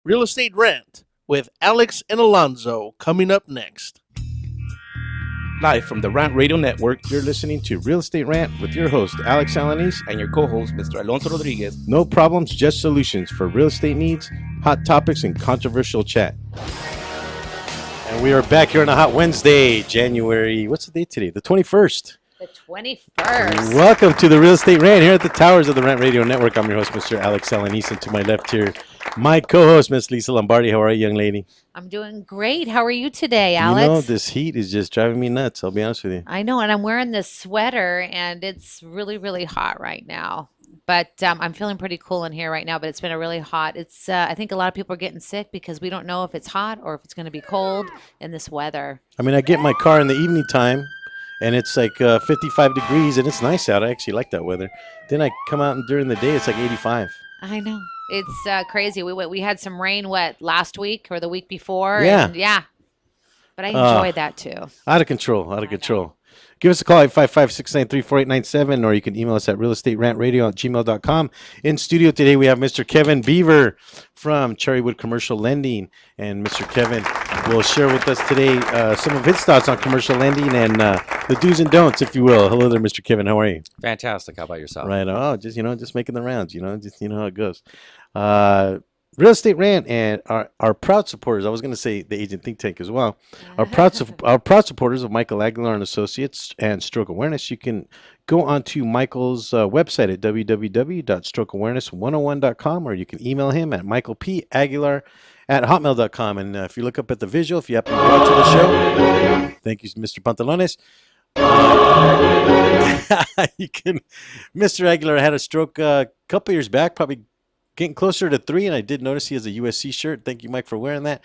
Real Estate Rant with Alex and Alonzo coming up next. Live from the Rant Radio Network, you're listening to Real Estate Rant with your host, Alex Alanis, and your co-host, Mr. Alonso Rodriguez. No problems, just solutions for real estate needs, hot topics, and controversial chat. And we are back here on a hot Wednesday, January, what's the date today? The 21st. The 21st. Welcome to the Real Estate Rant here at the towers of the Rant Radio Network. I'm your host, Mr. Alex Alanis, and to my left here, my co-host, Miss Lisa Lombardi. How are you, young lady? I'm doing great. How are you today, Alex? You know, this heat is just driving me nuts. I'll be honest with you. I know, and I'm wearing this sweater, and it's really, really hot right now. But I'm feeling pretty cool in here right now, but it's been a really hot. It's I think a lot of people are getting sick because we don't know if it's hot or if it's going to be cold in this weather. I mean, I get in my car in the evening time, and it's like 55 degrees, and it's nice out. I actually like that weather. Then I come out, and during the day, it's like 85. I know. It's crazy. We had some rain, last week or the week before? Yeah. And yeah. But I enjoyed that too. Out of control, out of control. Give us a call at 855-693-4897, or you can email us at realestaterantradio@gmail.com. In studio today, we have Mr. Kevin Beaver from Cherrywood Commercial Lending. And Mr. Kevin will share with us today some of his thoughts on commercial lending and the do's and don'ts, if you will. Hello there, Mr. Kevin. How are you? Fantastic. How about yourself? Right. Oh, just making the rounds, just how it goes. Real Estate Rant and our proud supporters. I was going to say the Agent Think Tank as well. Our proud supporters of Michael Aguilar and Associates and Stroke Awareness. You can go onto Michael's website at www.strokeawareness101.com, or you can email him at michaelpaguilar@hotmail.com. And if you look up at the visual, if you happen to watch the show, thank you, Mr. Pantalones. You can. Mr. Aguilar had a stroke a couple years back, probably getting closer to 3, and I did notice he has a USC shirt. Thank you, Mike, for wearing that.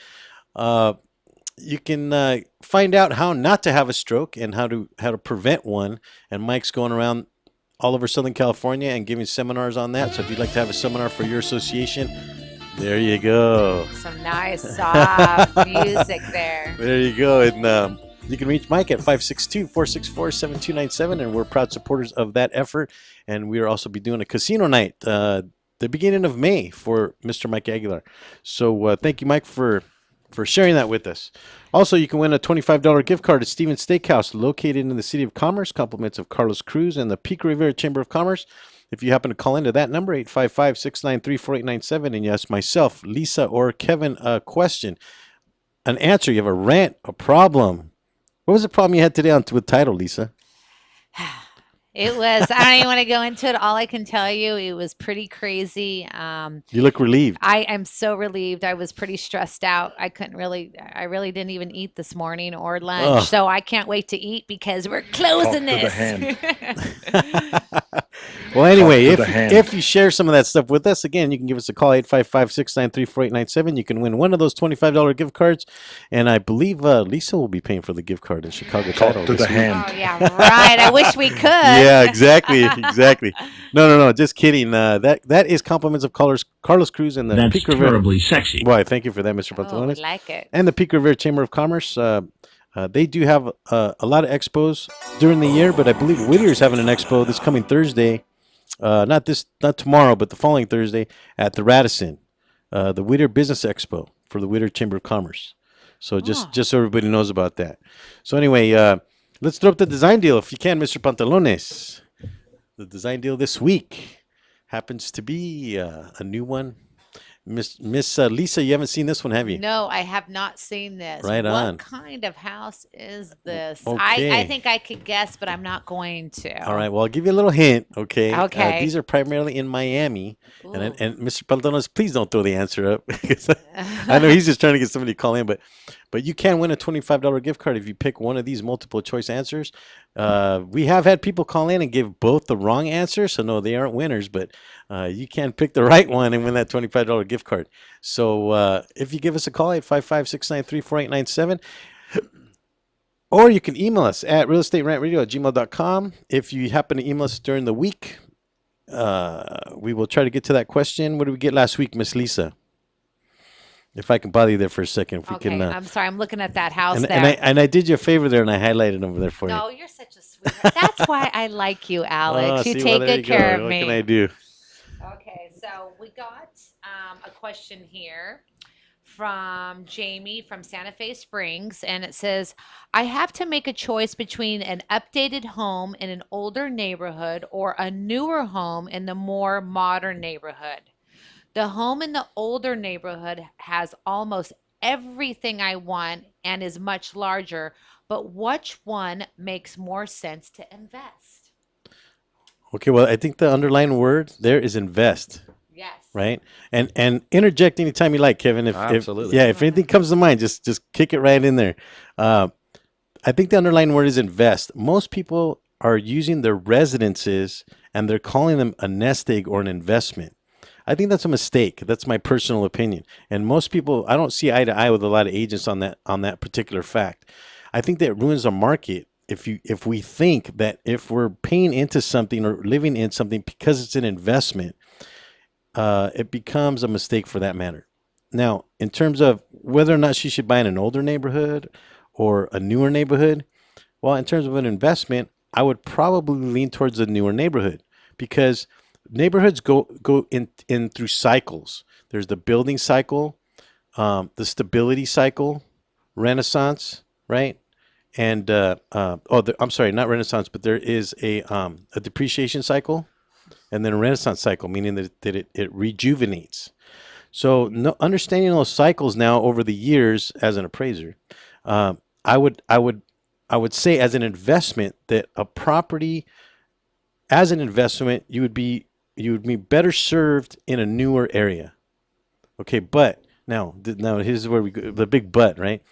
You can find out how not to have a stroke and how to prevent one. And Mike's going around all over Southern California and giving seminars on that. So if you'd like to have a seminar for your association, there you go. Some nice soft music there. There you go. And you can reach Mike at 562-464-7297, and we're proud supporters of that effort. And we will also be doing a casino night the beginning of May for Mr. Mike Aguilar. So thank you, Mike, for sharing that with us. Also, you can win a $25 gift card at Stevens Steakhouse, located in the City of Commerce, compliments of Carlos Cruz and the Pico Rivera Chamber of Commerce. If you happen to call into that number, 855-693-4897, and you ask myself, Lisa, or Kevin a question, an answer, you have a rant, a problem. What was the problem you had today with title, Lisa? It was, I don't even want to go into it. All I can tell you, it was pretty crazy. You look relieved. I am so relieved. I was pretty stressed out. I really didn't even eat this morning or lunch. Ugh. So I can't wait to eat because we're closing this. Well, anyway, if you share some of that stuff with us, again, you can give us a call, 855-693-4897. You can win one of those $25 gift cards. And I believe Lisa will be paying for the gift card in Chicago Title this week. Oh, yeah, right. I wish we could. Yeah, exactly. No, just kidding. That is compliments of Carlos Cruz and the That's Pico Rivera. terribly sexy. Why, thank you for that, Mr. Oh, Pantalones. we like it. And the Pico Rivera Chamber of Commerce. They do have a lot of expos during the year, but I believe Whittier's having an expo this coming Thursday. Not tomorrow, but the following Thursday at the Radisson, the Whittier Business Expo for the Whittier Chamber of Commerce. So just so everybody knows about that. So anyway, let's throw up the design deal if you can, Mr. Pantalones. The design deal this week happens to be a new one. Miss Lisa, you haven't seen this one, have you? No, I have not seen this. Right on. What kind of house is this? Okay. I think I could guess, but I'm not going to. All right. Well, I'll give you a little hint. Okay. Okay. These are primarily in Miami, and Mr. Pantalones, please don't throw the answer up. Because I know he's just trying to get somebody to call in, but you can win a $25 gift card if you pick one of these multiple choice answers. We have had people call in and give both the wrong answer, so no, they aren't winners. But you can pick the right one and win that $25 gift card. So if you give us a call, 855-693-4897. Or you can email us at realestaterantradio@gmail.com. If you happen to email us during the week, we will try to get to that question. What did we get last week, Miss Lisa? If I can bother you there for a second. If we Okay, can, I'm sorry. I'm looking at that house and, there. and I did you a favor there, and I highlighted over there for you. No, you're such a sweetheart. That's why I like you, Alex. You See, take well, there good you care go. of me. What can I do? Okay, so we got a question here. from Jamie from Santa Fe Springs, and it says, I have to make a choice between an updated home in an older neighborhood or a newer home in the more modern neighborhood. The home in the older neighborhood has almost everything I want and is much larger, but which one makes more sense to invest? Okay, well, I think the underlying word there is invest, Yes. right? And interject anytime you like, Kevin. Absolutely. If anything comes to mind, just kick it right in there. Uh, I think the underlying word is invest. Most people are using their residences and they're calling them a nest egg or an investment. I think that's a mistake. That's my personal opinion. And most people, I don't see eye to eye with a lot of agents on that particular fact. I think that ruins our market if we think that if we're paying into something or living in something because it's an investment, it becomes a mistake for that matter. Now, in terms of whether or not she should buy in an older neighborhood or a newer neighborhood, well, in terms of an investment, I would probably lean towards a newer neighborhood because neighborhoods go in through cycles. There's the building cycle, the stability cycle, Renaissance, right? And I'm sorry, not Renaissance, but there is a depreciation cycle, and then a Renaissance cycle, meaning that it rejuvenates. So understanding those cycles now over the years as an appraiser, I would say as an investment that a property as an investment you would be better served in a newer area. Okay, but now here's where we go, the big but, right?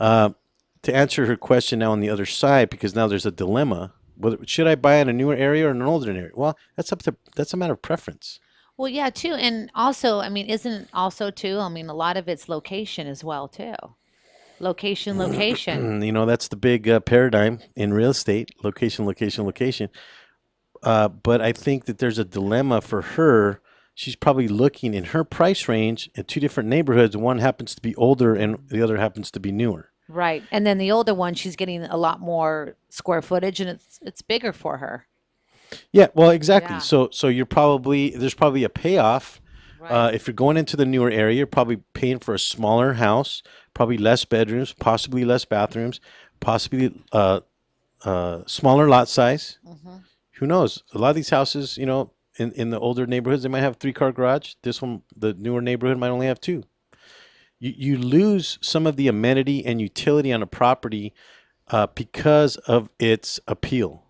To answer her question now on the other side, because now there's a dilemma. Whether should I buy in a newer area or an older area? Well, that's a matter of preference. Well, yeah, too. And also, I mean, isn't it also too? I mean, a lot of it's location as well, too. Location, location. That's the big paradigm in real estate: location, location, location. But I think that there's a dilemma for her. She's probably looking in her price range at two different neighborhoods. One happens to be older, and the other happens to be newer. Right. And then the older one, she's getting a lot more square footage and it's bigger for her. Yeah, well, exactly. Yeah. So there's probably a payoff. Right. If you're going into the newer area, you're probably paying for a smaller house, probably less bedrooms, possibly less bathrooms, possibly smaller lot size. Who knows? A lot of these houses, in the older neighborhoods, they might have 3-car garage. This one, the newer neighborhood, might only have 2. You lose some of the amenity and utility on a property because of its appeal.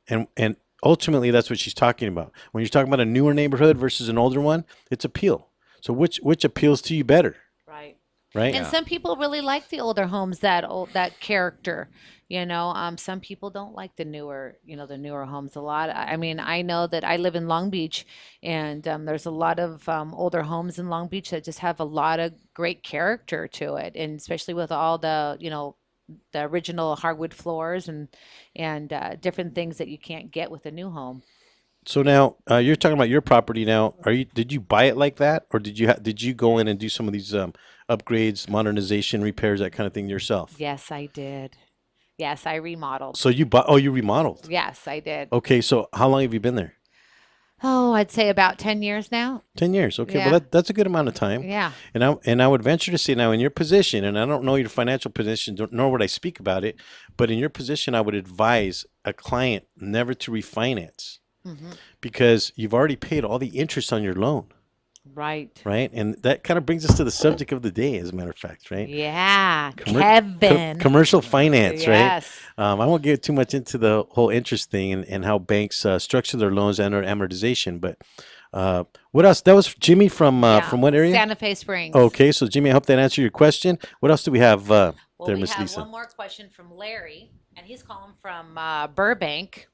And ultimately, that's what she's talking about. When you're talking about a newer neighborhood versus an older one, it's appeal. So which appeals to you better, Right. right? And some people really like the older homes, that character. Some people don't like the newer homes a lot. I mean, I know that I live in Long Beach, and there's a lot of older homes in Long Beach that just have a lot of great character to it, and especially with all the original hardwood floors and different things that you can't get with a new home. So now you're talking about your property. Now, did you buy it like that, or did you go in and do some of these upgrades, modernization, repairs, that kind of thing yourself? Yes, I did. Yes, I remodeled. So you bought? Oh, you remodeled. Yes, I did. Okay, so how long have you been there? Oh, I'd say about 10 years now. 10 years. Okay, Yeah. well that's a good amount of time. Yeah. And I would venture to say now in your position, and I don't know your financial position, nor would I speak about it, but in your position, I would advise a client never to refinance because you've already paid all the interest on your loan, Right. right? And that kind of brings us to the subject of the day, as a matter of fact, right? Yeah. Commer- Kevin. commercial finance, right? Yes. I won't get too much into the whole interest thing and how banks structure their loans and their amortization, but what else? That was Jimmy from what area? Santa Fe Springs. Okay, so Jimmy, I hope that answered your question. What else do we have Well, there, we Miss have Lisa? one more question from Larry, and he's calling from Burbank.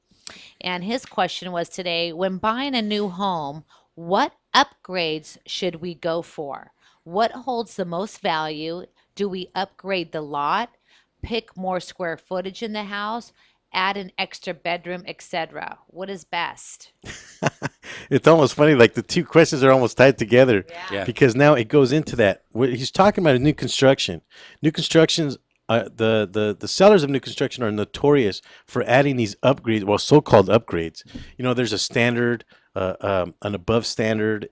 And his question was today, when buying a new home, what upgrades should we go for? What holds the most value? Do we upgrade the lot, pick more square footage in the house, add an extra bedroom, etc.? What is best? It's almost funny, like the two questions are almost tied together Yeah. because now it goes into that. What he's talking about is new construction. New constructions, the sellers of new construction are notorious for adding these upgrades, well, so-called upgrades. There's a standard, an above standard,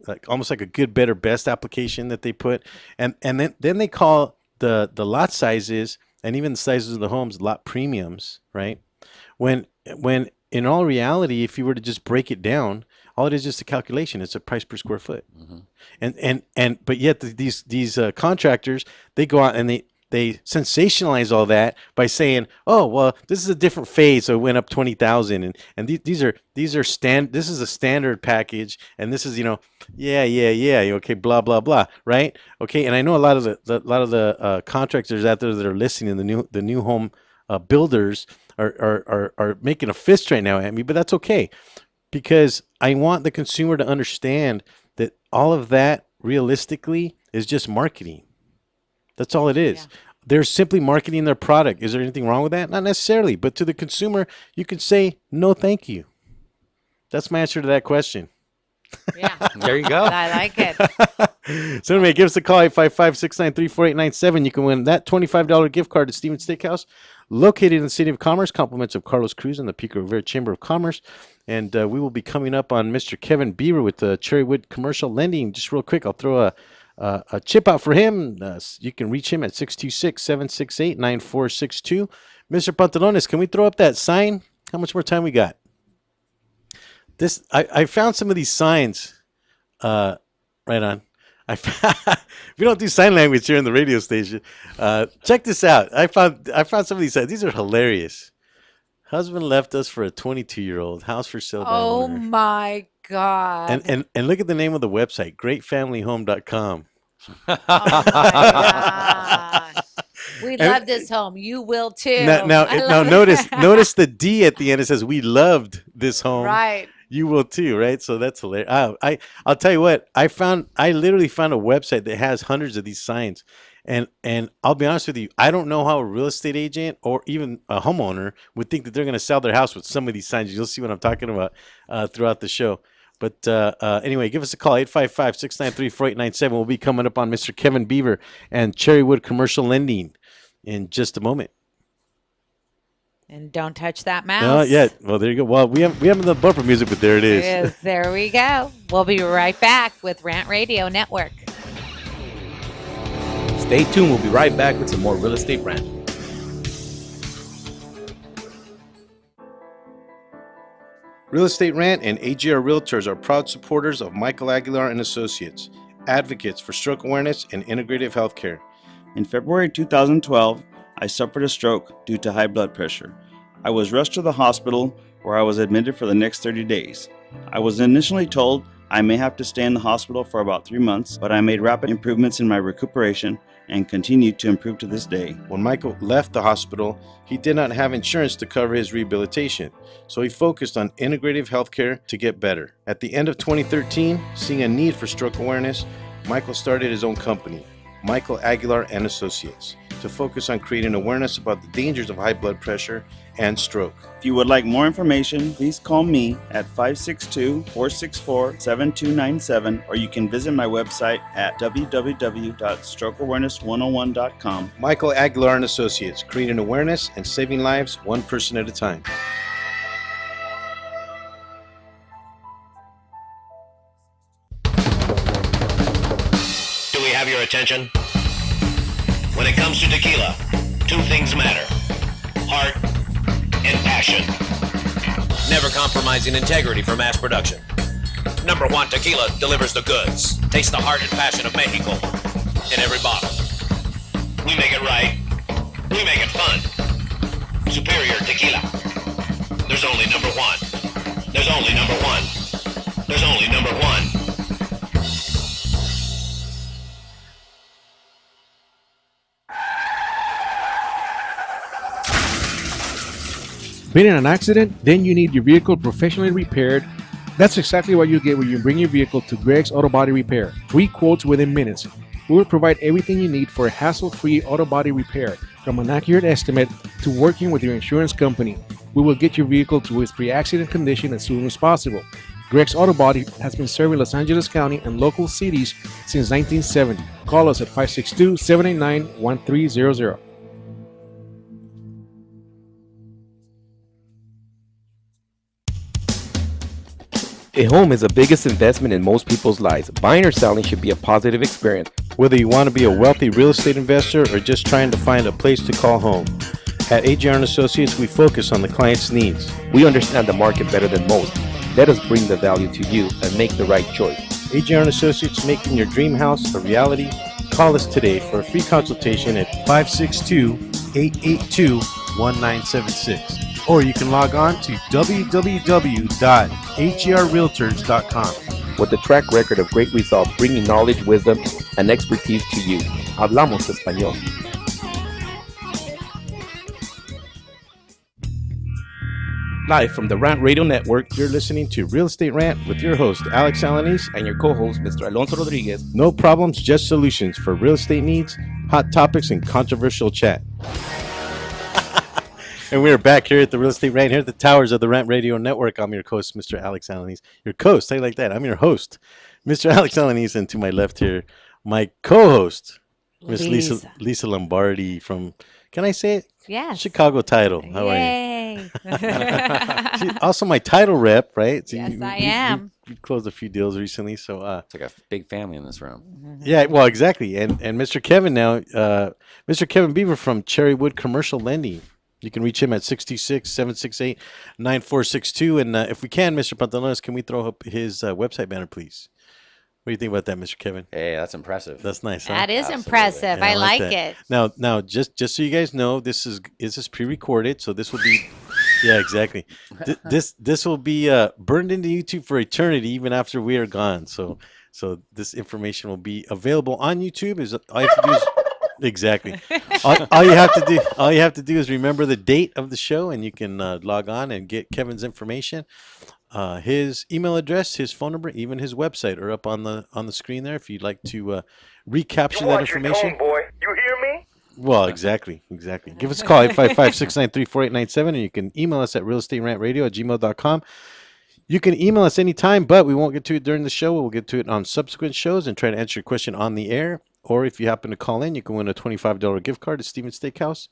like almost like a good, better, best application that they put, and then they call the lot sizes and even the sizes of the homes lot premiums, right? When in all reality, if you were to just break it down, all it is just a calculation. It's a price per square foot. And but yet these contractors, they go out and they sensationalize all that by saying, oh well, this is a different phase, so it went up 20,000, and these are this is a standard package, and this is yeah, okay, blah blah blah, right? Okay, and I know a lot of the contractors out there that are listening, the new home builders are making a fist right now at me, but that's okay, because I want the consumer to understand that all of that realistically is just marketing. That's all it is. Yeah. They're simply marketing their product. Is there anything wrong with that? Not necessarily, but to the consumer, you could say, no, thank you. That's my answer to that question. Yeah. There you go. I like it. So anyway, give us a call, 855-693-4897. You can win that $25 gift card to Stevens Steakhouse, located in the City of Commerce, compliments of Carlos Cruz and the Pico Rivera Chamber of Commerce. And we will be coming up on Mr. Kevin Beaver with the Cherrywood Commercial Lending. Just real quick, I'll throw a chip out for him. You can reach him at 626-768-9462. Mr. Pantalones, can we throw up that sign? How much more time we got? I found some of these signs. Right on. We don't do sign language here in the radio station. Check this out. I found some of these signs. These are hilarious. Husband left us for a 22-year-old. House for sale by Oh owner. my God. And look at the name of the website, greatfamilyhome.com. Oh my gosh. We love this home. You will too. Now notice the D at the end. It says we loved this home. Right. You will too, right? So that's hilarious. I'll tell you what. I literally found a website that has hundreds of these signs, and I'll be honest with you. I don't know how a real estate agent or even a homeowner would think that they're going to sell their house with some of these signs. You'll see what I'm talking about throughout the show. But anyway, give us a call, 855-693-4897. We'll be coming up on Mr. Kevin Beaver and Cherrywood Commercial Lending in just a moment. And don't touch that mouse. No, yeah. Well, there you go. Well, we haven't the bumper music, but there it is. Yes, there we go. We'll be right back with Rant Radio Network. Stay tuned. We'll be right back with some more Real Estate Rant. Real Estate Rant and AGR Realtors are proud supporters of Michael Aguilar and Associates, advocates for stroke awareness and integrative healthcare. In February 2012, I suffered a stroke due to high blood pressure. I was rushed to the hospital where I was admitted for the next 30 days. I was initially told I may have to stay in the hospital for about 3 months, but I made rapid improvements in my recuperation and continued to improve to this day. When Michael left the hospital, he did not have insurance to cover his rehabilitation, so he focused on integrative healthcare to get better. At the end of 2013, seeing a need for stroke awareness, Michael started his own company, Michael Aguilar and Associates, to focus on creating awareness about the dangers of high blood pressure and stroke. If you would like more information, please call me at 562-464-7297, or you can visit my website at www.strokeawareness101.com. Michael Aguilar and Associates, creating awareness and saving lives one person at a time. Do we have your attention? When it comes to tequila, two things matter: heart and passion. Never compromising integrity for mass production. Number one Tequila delivers the goods. Taste the heart and passion of Mexico in every bottle. We make it right. We make it fun. Superior Tequila. There's only number one. There's only number one. There's only number one. Been in an accident? Then you need your vehicle professionally repaired. That's exactly what you get when you bring your vehicle to Greg's Auto Body Repair. Free quotes within minutes. We will provide everything you need for a hassle-free auto body repair, from an accurate estimate to working with your insurance company. We will get your vehicle to its pre-accident condition as soon as possible. Greg's Auto Body has been serving Los Angeles County and local cities since 1970. Call us at 562-789-1300. A home is the biggest investment in most people's lives. Buying or selling should be a positive experience. Whether you want to be a wealthy real estate investor or just trying to find a place to call home, at AJR and Associates, we focus on the client's needs. We understand the market better than most. Let us bring the value to you and make the right choice. AJR and Associates, making your dream house a reality. Call us today for a free consultation at 562-882-1976. Or you can log on to www.hrrealtors.com. With a track record of great results, bringing knowledge, wisdom, and expertise to you. Hablamos español. Live from the Rant Radio Network, You're listening to Real Estate Rant with your host, Alex Alanis. and your co-host, Mr. Alonso Rodriguez. No problems, just solutions for real estate needs, hot topics, and controversial chat. And we're back here at the Real Estate Rant, here at the towers of the Rant Radio Network. I'm your host, Mr. Alex Alanis. Your host, how you like that? I'm your host, Mr. Alex Alanis, and to my left here, my co-host, Miss Lisa Lombardi from, can I say it? Yes. Chicago title. How are you? Yay. She's also my title rep, right? So Yes, I am. We closed a few deals recently, so It's like a big family in this room. yeah, well, exactly. And Mr. Kevin now, Mr. Kevin Beaver from Cherrywood Commercial Lending. You can reach him at 626-768-9462. And if we can, Mr. Pantalones, can we throw up his website banner, please? What do you think about that, Mr. Kevin? Hey, that's impressive. That's nice, huh? That is Absolutely. impressive. Yeah, I like that. it. Now, just so you guys know, this is pre-recorded, so this will be, yeah, exactly. This will be burned into YouTube for eternity, even after we are gone. So this information will be available on YouTube. Is all you have to do is exactly. All you have to do is remember the date of the show, and you can log on and get Kevin's information. His email address, his phone number, even his website are up on the screen there if you'd like to recapture that information. boy. You hear me? Well, exactly. Give us a call, 855-693-4897, and you can email us at realestaterantradio@gmail.com. You can email us anytime, but we won't get to it during the show. We'll get to it on subsequent shows and try to answer your question on the air. Or if you happen to call in, you can win a $25 gift card at Stevens Steakhouse,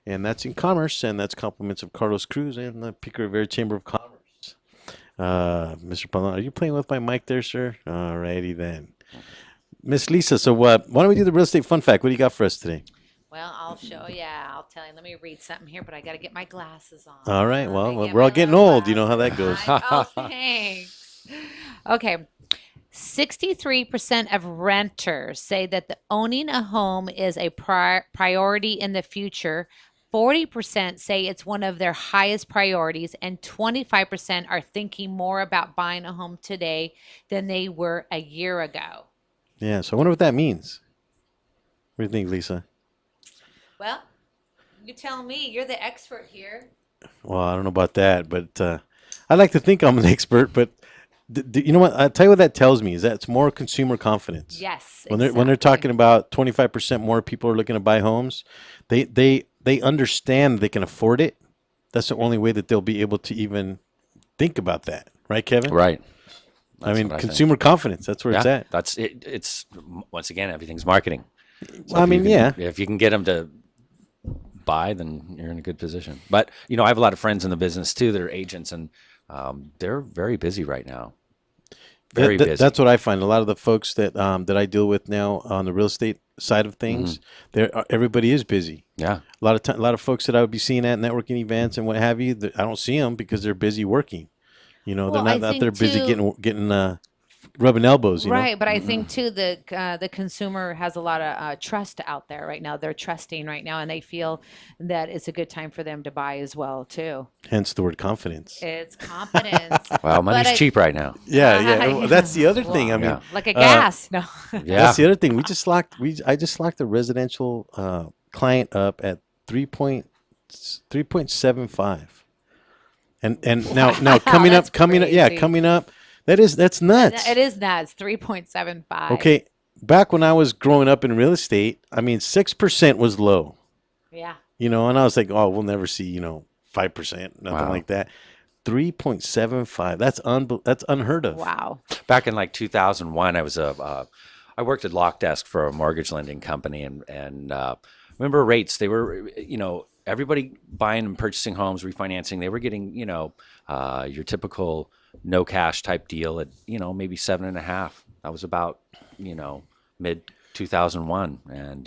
and that's in Commerce, and that's compliments of Carlos Cruz and the Pico Rivera Chamber of Commerce. Mr. Palon, are you playing with my mic there, sir? All righty then. Miss Lisa, so why don't we do the real estate fun fact? What do you got for us today? Well, I'll show you. I'll tell you. Let me read something here, but I got to get my glasses on. All right. Let Well, me get we're all my getting little old. You know how that goes. glasses. Oh, thanks. Okay. 63% of renters say that owning a home is a priority in the future. 40% say it's one of their highest priorities, and 25% are thinking more about buying a home today than they were a year ago. Yeah. So I wonder what that means. What do you think, Lisa? Well, you tell me. You're the expert here. Well, I don't know about that, but I like to think I'm an expert. But you know what? I'll tell you what that tells me is that it's more consumer confidence. Yes. When they're talking about 25% more people are looking to buy homes, they understand they can afford it. That's the only way that they'll be able to even think about that, right, Kevin? Right. I mean, what consumer confidence. That's where it's Yeah, at. that's it. It's once again, everything's marketing. So I if you mean, can- yeah. If you can get them to buy, then you're in a good position. But I have a lot of friends in the business too that are agents, and they're very busy right now. Very busy. That's what I find. A lot of the folks that I deal with now on the real estate side of things, everybody is busy. Yeah. A lot of folks that I would be seeing at networking events and what have you, I don't see them because they're busy working. You know, Well, they're I not out there think busy too- getting rubbing elbows. You Right, know? but I think too the consumer has a lot of trust out there right now. They're trusting right now, and they feel that it's a good time for them to buy as well too. Hence the word confidence. It's confidence. Well, money's I- cheap right now. Yeah. Well, that's the other thing. I mean, Yeah. Like a gas. No. Yeah. that's the other thing. I just locked the residential client up at 3.75. And now coming up, That's coming up. That's nuts. It is nuts. 3.75. Okay, back when I was growing up in real estate, I mean 6% was low. Yeah. You know, and I was like, oh, we'll never see 5%, nothing Wow. like that. 3.75. That's unheard of. Wow. Back in like 2001, I worked at Lock Desk for a mortgage lending company, and remember rates? They were, everybody buying and purchasing homes, refinancing. They were getting, your typical no cash type deal at, maybe 7.5. That was about, mid 2001. And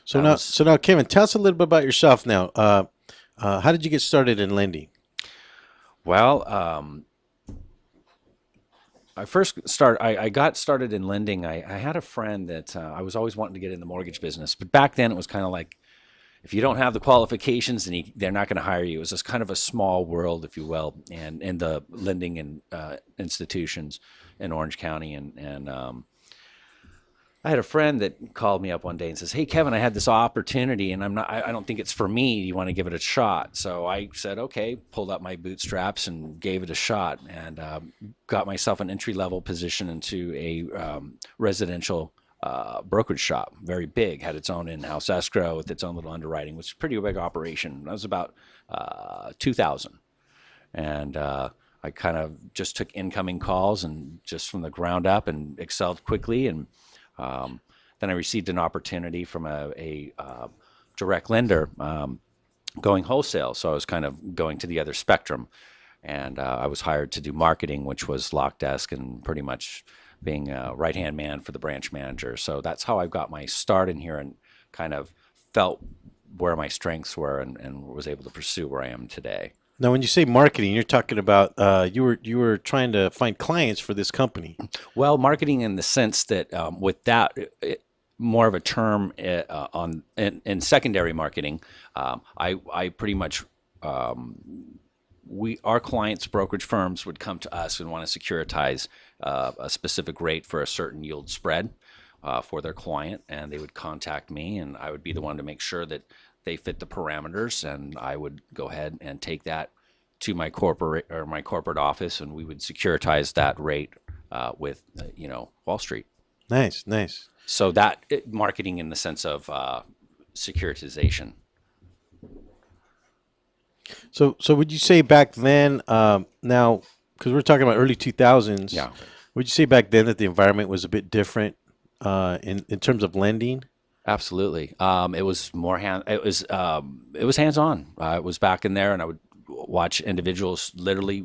So that now, was Kevin, tell us a little bit about yourself now. How did you get started in lending? well. I got started in lending. I had a friend that I was always wanting to get in the mortgage business, but back then it was kind of like, if you don't have the qualifications, then they're not going to hire you. It was just kind of a small world, if you will, and in the lending and institutions in Orange County, and I had a friend that called me up one day and says, "Hey, Kevin, I had this opportunity, and I don't think it's for me. You want to give it a shot?" So I said, "Okay," pulled up my bootstraps and gave it a shot, and got myself an entry-level position into a residential brokerage shop. Very big, had its own in-house escrow with its own little underwriting, which was a pretty big operation. That was about 2000, and I kind of just took incoming calls and just from the ground up and excelled quickly. And then I received an opportunity from a direct lender going wholesale. So I was kind of going to the other spectrum. And I was hired to do marketing, which was lock desk and pretty much being a right-hand man for the branch manager. So that's how I got my start in here and kind of felt where my strengths were and was able to pursue where I am today. Now, when you say marketing, you're talking about you were trying to find clients for this company. Well, marketing in the sense that with that, more of a term in secondary marketing, I pretty much our clients, brokerage firms, would come to us and want to securitize a specific rate for a certain yield spread for their client, and they would contact me, and I would be the one to make sure that they fit the parameters, and I would go ahead and take that to my corporate office, and we would securitize that rate with Wall Street. Nice, nice. So that marketing in the sense of securitization. So would you say back then, now, because we're talking about early 2000s, Yeah. would you say back then that the environment was a bit different in terms of lending? Absolutely. It was more it was hands-on. I was back in there, and I would watch individuals. Literally,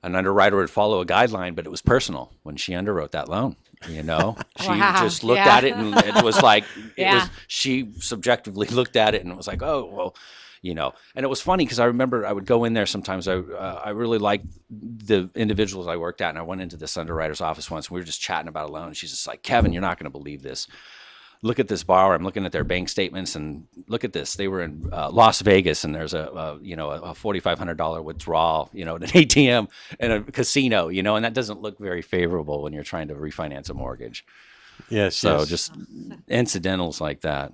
an underwriter would follow a guideline, but it was personal when she underwrote that loan. She Wow, just looked yeah. at it, and it was like Yeah. she subjectively looked at it and was like, "Oh, well." And it was funny because I remember I would go in there sometimes. I really liked the individuals I worked at, and I went into this underwriter's office once, and we were just chatting about a loan. And she's just like, "Kevin, you're not going to believe this. Look at this borrower. I'm looking at their bank statements, and look at this. They were in Las Vegas, and there's a $4,500 withdrawal, at an ATM and a casino, and that doesn't look very favorable when you're trying to refinance a mortgage." Yes. So yes. just incidentals like that.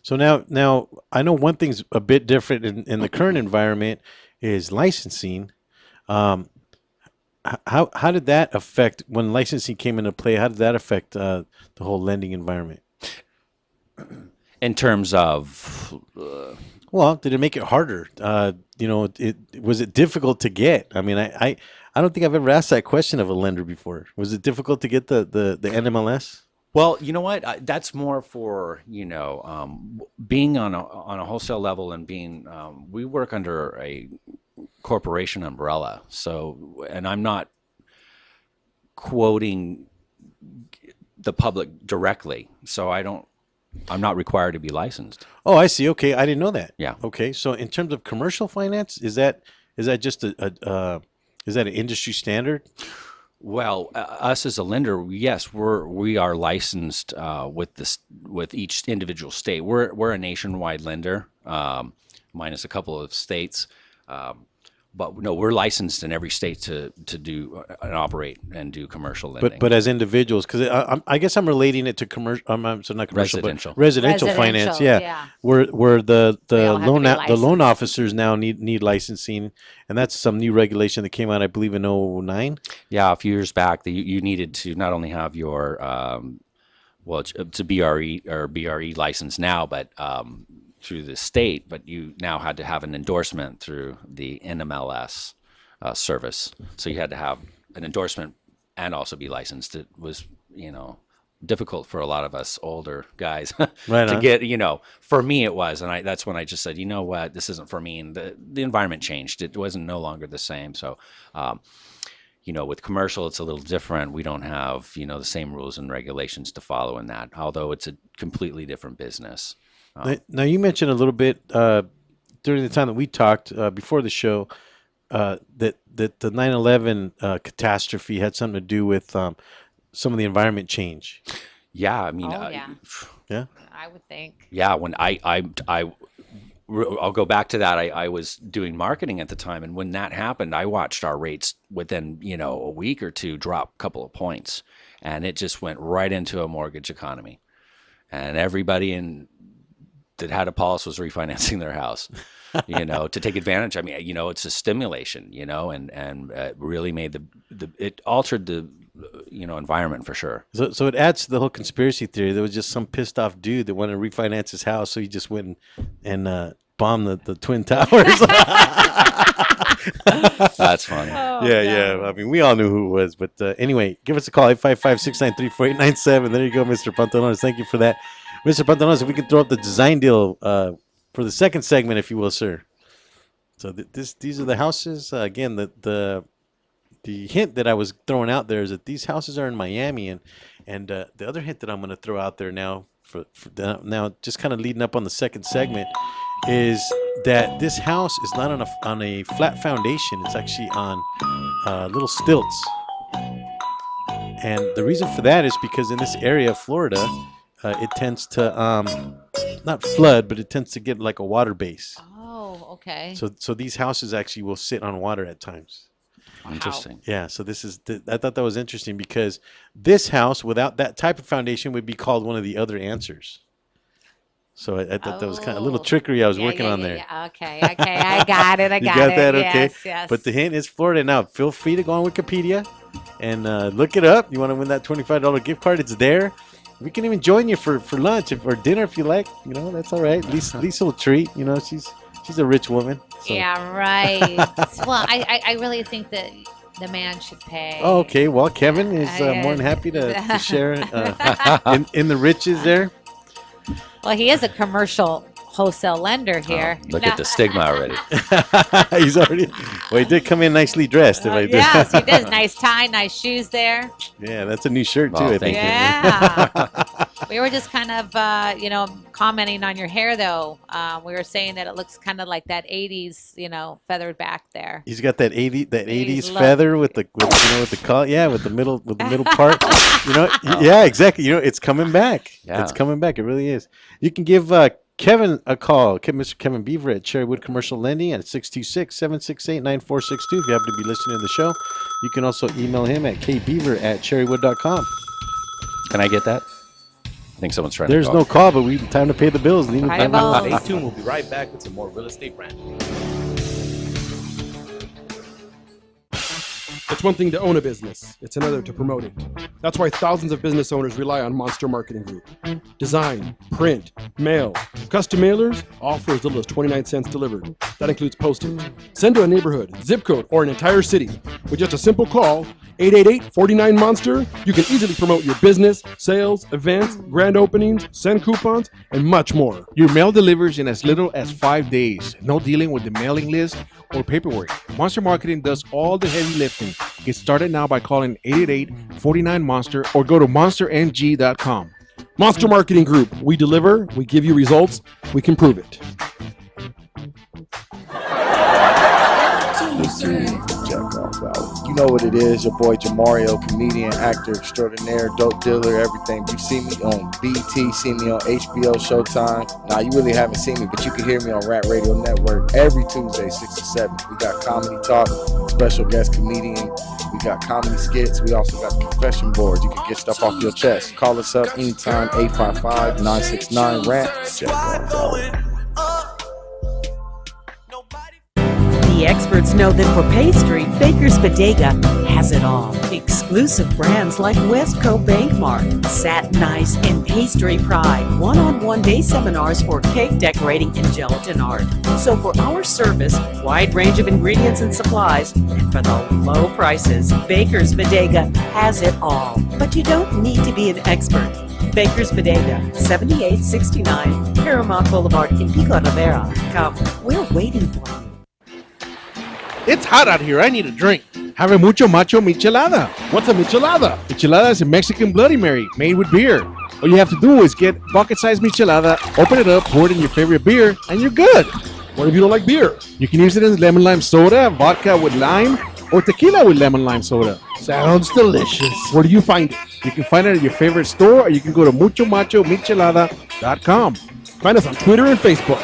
So now I know one thing's a bit different in the current environment is licensing. How did that affect when licensing came into play? How did that affect the whole lending environment? In terms of Well, did it make it harder? Was it difficult to get? I mean, I don't think I've ever asked that question of a lender before. Was it difficult to get the NMLS? Well, you know what? That's more for being on a wholesale level and being. We work under a corporation umbrella, so and I'm not quoting the public directly, so I'm not required to be licensed. Oh, I see. Okay, I didn't know that. Yeah. Okay, so in terms of commercial finance, is that just is that an industry standard? Well, us as a lender, yes, we are licensed with each individual state. We're a nationwide lender, minus a couple of states, but no, we're licensed in every state to do and operate and do commercial lending. But as individuals, because I guess I'm relating it to commercial. So not commercial, Residential. but residential finance. Residential, Yeah, yeah. where the They all have to be the loan licensed. officers now need licensing, and that's some new regulation that came out, I believe, in '09. Yeah, a few years back, you needed to not only have your it's a BRE or BRE license now, but through the state, but you now had to have an endorsement through the NMLS service. So you had to have an endorsement and also be licensed. It was, difficult for a lot of us older guys Right to on. get, for me it was. And that's when I just said, you know what, this isn't for me. And the environment changed. It wasn't no longer the same. So, with commercial, it's a little different. We don't have, the same rules and regulations to follow in that, although it's a completely different business. Now, you mentioned a little bit during the time that we talked before the show that the 9/11 catastrophe had something to do with some of the environment change. Yeah, I mean, Yeah. I would think. yeah, when I'll go back to that. I was doing marketing at the time, and when that happened, I watched our rates within, a week or two drop a couple of points, and it just went right into a mortgage economy, and everybody that had a policy was refinancing their house, to take advantage. I mean, it's a stimulation, and it really made it altered the environment for sure. So it adds to the whole conspiracy theory. There was just some pissed off dude that wanted to refinance his house, so he just went and bombed the Twin Towers. That's funny. Yeah. I mean, we all knew who it was. But anyway, give us a call, 855-693-4897. There you go, Mr. Pantalones. Thank you for that. Mr. Pantalones, if we can throw up the design deal for the second segment, if you will, sir. So these are the houses. Again, the hint that I was throwing out there is that these houses are in Miami. And the other hint that I'm going to throw out there now, now just kind of leading up on the second segment, is that this house is not on a flat foundation. It's actually on little stilts. And the reason for that is because in this area of Florida, it tends to not flood, but it tends to get like a water base. Oh, okay. So these houses actually will sit on water at times. Interesting. Yeah, so this is I thought that was interesting because this house without that type of foundation would be called one of the other answers. So I thought that was kind of a little trickery I was working on there. Yeah. Okay. I got it. You got that? Okay. Yes. But the hint is Florida. Now, feel free to go on Wikipedia and look it up. You want to win that $25 gift card? It's there. We can even join you for lunch or dinner if you like. That's all right. Lisa will treat. She's a rich woman. So. Yeah, right. Well, I really think that the man should pay. Oh, okay. Well, Kevin is more than happy to share in the riches there. Well, he is a commercial wholesale lender here. Look at the stigma already. He's already. Well, he did come in nicely dressed. Yes, he does. Nice tie, nice shoes there. Yeah, that's a new shirt too. Well, I think. Yeah. We were just kind of, commenting on your hair, though. We were saying that it looks kind of like that 80s, feathered back there. He's got that 80s look. feather with the collar, with the middle part. Yeah, exactly. It's coming back. Yeah. It's coming back. It really is. You can give Kevin a call, Mr. Kevin Beaver at Cherrywood Commercial Lending at 626-768-9462. If you happen to be listening to the show, you can also email him at kbeaver@cherrywood.com. Can I get that? I think someone's trying There's to no call, but we time to pay the bills. Leave Pay the him bills. time. Stay tuned. We'll be right back with some more real estate rant. It's one thing to own a business, it's another to promote it. That's why thousands of business owners rely on Monster Marketing Group. Design, print, mail, custom mailers, all for as little as 29 cents delivered. That includes postage. Send to a neighborhood, zip code, or an entire city. With just a simple call, 888-49-MONSTER, you can easily promote your business, sales, events, grand openings, send coupons, and much more. Your mail delivers in as little as 5 days. No dealing with the mailing list or paperwork. Monster Marketing does all the heavy lifting. Get started now by calling 888-49-MONSTER or go to monsterng.com. Monster Marketing Group. We deliver, we give you results, we can prove it. You know what it is, your boy Jamario, comedian, actor extraordinaire, dope dealer, everything. You see me on BT, see me on HBO, Showtime. Nah, you really haven't seen me, but you can hear me on Rant Radio Network every Tuesday, 6 to 7. We got comedy talk, special guest comedian. We got comedy skits. We also got the confession boards. You can get stuff off your chest. Call us up anytime, 855-969-RANT. Check us out. The The experts know that for pastry, Baker's Bodega has it all. Exclusive brands like Westco Bankmart, Satin Ice, and Pastry Pride. One-on-one day seminars for cake decorating and gelatin art. So for our service, wide range of ingredients and supplies, and for the low prices, Baker's Bodega has it all. But you don't need to be an expert. Baker's Bodega, 7869 Paramount Boulevard in Pico Rivera. Come, we're waiting for you. It's hot out here. I need a drink. Have a mucho macho michelada. What's a michelada? Michelada is a Mexican Bloody Mary made with beer. All you have to do is get bucket-sized michelada, open it up, pour it in your favorite beer, and you're good. What if you don't like beer? You can use it in lemon lime soda, vodka with lime, or tequila with lemon lime soda. Sounds delicious. Where do you find it? You can find it at your favorite store, or you can go to muchomachomichelada.com. Find us on Twitter and Facebook.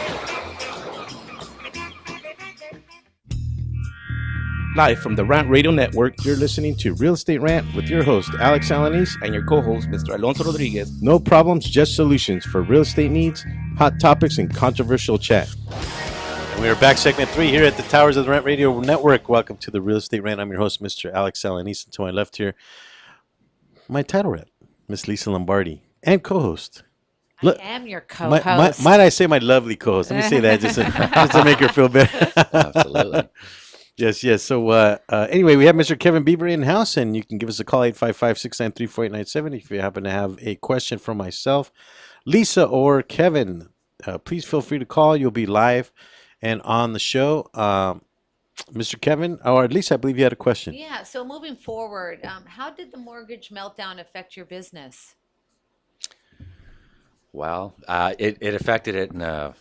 Live from the Rant Radio Network, You're listening to Real Estate Rant with your host, Alex Alanis. and your co-host, Mr. Alonso Rodriguez. No problems, just solutions for real estate needs, hot topics, and controversial chat. And we are back, segment 3 here at the Towers of the Rant Radio Network. Welcome to the Real Estate Rant. I'm your host, Mr. Alex Alanis. And to my left here, my title rep, Miss Lisa Lombardi, and co-host. I am your co-host. Might I say my lovely co-host? Let me say that just to make her feel better. Absolutely. Yes. So anyway, we have Mr. Kevin Beaver in-house, and you can give us a call, 855-693-4897, if you happen to have a question for myself, Lisa, or Kevin. Please feel free to call. You'll be live and on the show. Mr. Kevin, or at least I believe you had a question. Yeah, so moving forward, how did the mortgage meltdown affect your business? Well, it affected it in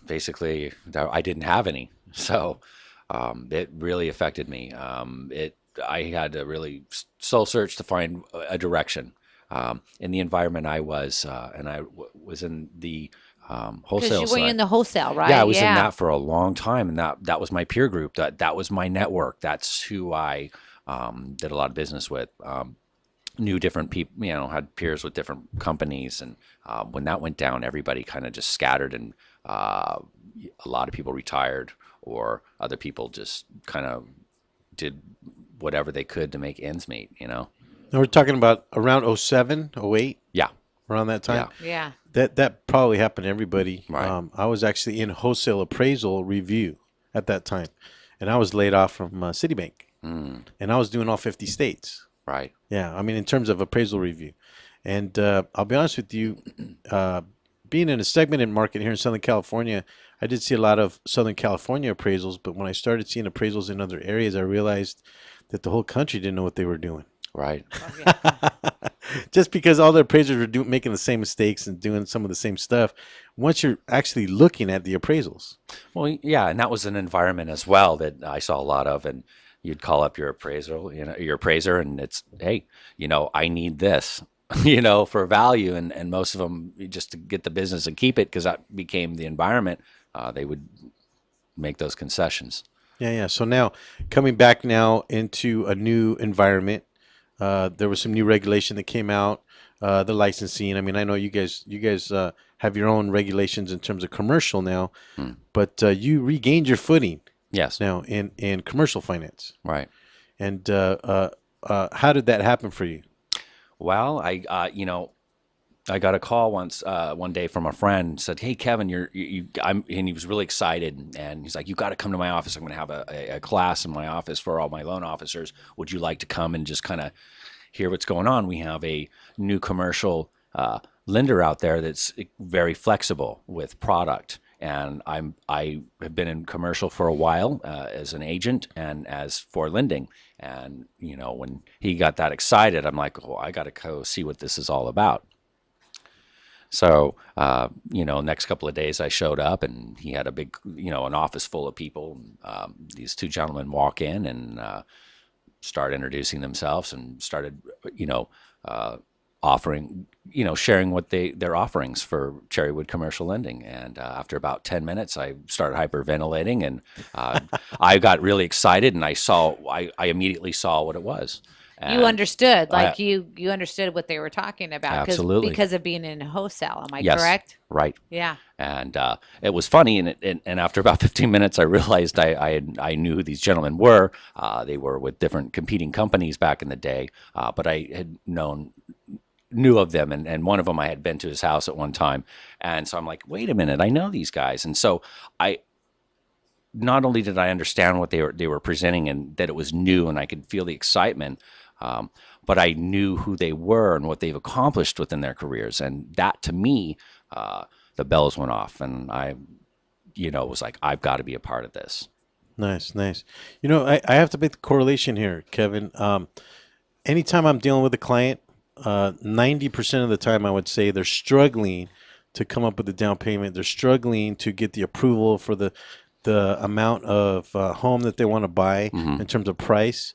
basically I didn't have any, so it really affected me. I had to really soul search to find a direction in the environment I was, and I was in the wholesale Because you were side. in the wholesale, right? Yeah, I was in that for a long time, and that was my peer group. That was my network. That's who I did a lot of business with. Knew different people, had peers with different companies, and when that went down, everybody kind of just scattered, and a lot of people retired, or other people just kind of did whatever they could to make ends meet. Now we're talking about around 07, 08? Yeah. Around that time? Yeah. That probably happened to everybody. Right. I was actually in wholesale appraisal review at that time, and I was laid off from Citibank, and I was doing all 50 states. Right. Yeah, I mean, in terms of appraisal review. And I'll be honest with you, being in a segmented market here in Southern California, I did see a lot of Southern California appraisals, but when I started seeing appraisals in other areas, I realized that the whole country didn't know what they were doing. Right. Just because all the appraisers were making the same mistakes and doing some of the same stuff, once you're actually looking at the appraisals. Well, yeah, and that was an environment as well that I saw a lot of, and you'd call up your appraiser, and it's, hey, I need this, for value, and most of them, just to get the business and keep it, because that became the environment, they would make those concessions. Yeah. So now, coming back now into a new environment, there was some new regulation that came out, the licensing. I mean, I know you guys have your own regulations in terms of commercial now, but you regained your footing. Yes. Now in commercial finance. Right. And how did that happen for you? Well, I got a call one day from a friend, said, "Hey, Kevin, and he was really excited, and he's like, "You got to come to my office. I'm going to have a class in my office for all my loan officers. Would you like to come and just kind of hear what's going on? We have a new commercial lender out there that's very flexible with product." And I have been in commercial for a while as an agent and as for lending. And when he got that excited, I'm like, "Oh, I got to go see what this is all about." So, next couple of days I showed up, and he had a big, an office full of people. These two gentlemen walk in and start introducing themselves, and started, offering, sharing what their offerings for Cherrywood commercial lending. And after about 10 minutes, I started hyperventilating, and I got really excited, and I immediately saw what it was. You understood, I- like you understood what they were talking about, Absolutely. because of being in wholesale. Am I Yes, correct? right. Yeah. And it was funny, and after about 15 minutes, I realized I knew who these gentlemen were. They were with different competing companies back in the day, but I had knew of them, and one of them I had been to his house at one time, and so I'm like, wait a minute, I know these guys, and so I not only did I understand what they were presenting and that it was new, and I could feel the excitement. But I knew who they were and what they've accomplished within their careers, and that to me, the bells went off, and I, was like, I've got to be a part of this. Nice, nice. I have to make the correlation here, Kevin. Anytime I'm dealing with a client, 90% of the time I would say they're struggling to come up with a down payment. They're struggling to get the approval for the amount of home that they want to buy in terms of price.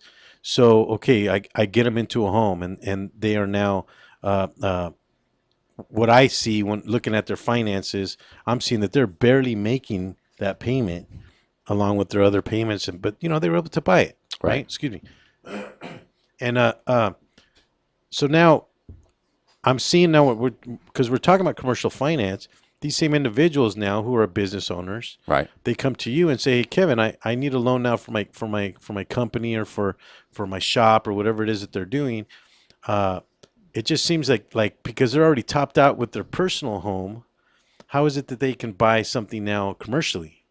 So, okay, I get them into a home, and they are now, what I see when looking at their finances, I'm seeing that they're barely making that payment along with their other payments, but they were able to buy it, right? Excuse me. And so now I'm seeing because we're talking about commercial finance. These same individuals now who are business owners, right? They come to you and say, "Hey, Kevin, I need a loan now for my company or for my shop or whatever it is that they're doing." It just seems like because they're already topped out with their personal home, how is it that they can buy something now commercially?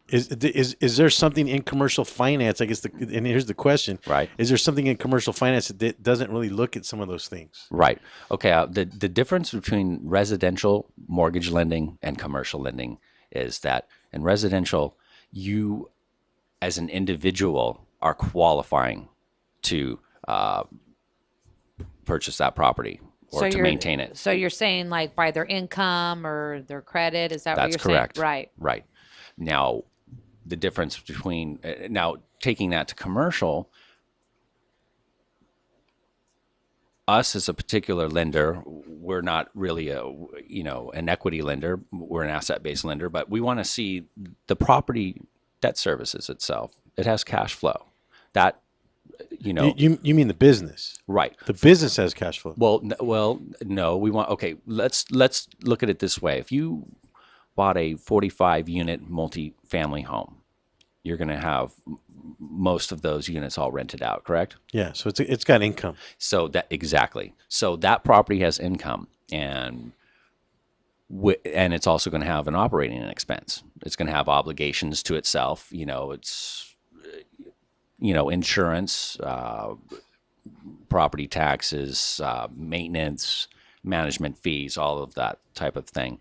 Is there something in commercial finance? I guess and here's the question: right? Is there something in commercial finance that doesn't really look at some of those things? Right. Okay. The difference between residential mortgage lending and commercial lending is that in residential, you as an individual are qualifying to purchase that property or to maintain it. So you're saying like by their income or their credit? Is that what That's you're correct. saying? Right. Right. Now, the difference between now taking that to commercial, us as a particular lender, we're not really an equity lender. We're an asset-based lender, but we want to see the property debt services itself. It has cash flow. That You mean the business, right? The business has cash flow. Well, no. We want let's look at it this way. If you bought a 45-unit multi-family home, you're going to have most of those units all rented out, correct? Yeah, so it's got income. So that property has income, and it's also going to have an operating expense. It's going to have obligations to itself. It's insurance, property taxes, maintenance, management fees, all of that type of thing.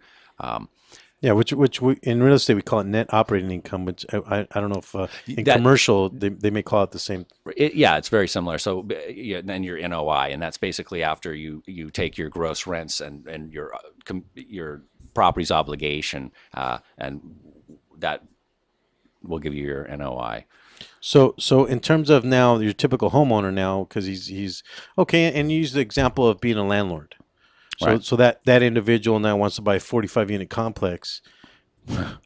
Yeah, which we, in real estate we call it net operating income, which I don't know if in commercial they may call it the same. It's very similar. So then your NOI, and that's basically after you take your gross rents and your property's obligation, and that will give you your NOI. So in terms of now your typical homeowner now, because he's okay, and you use the example of being a landlord. So that individual now wants to buy a 45-unit complex.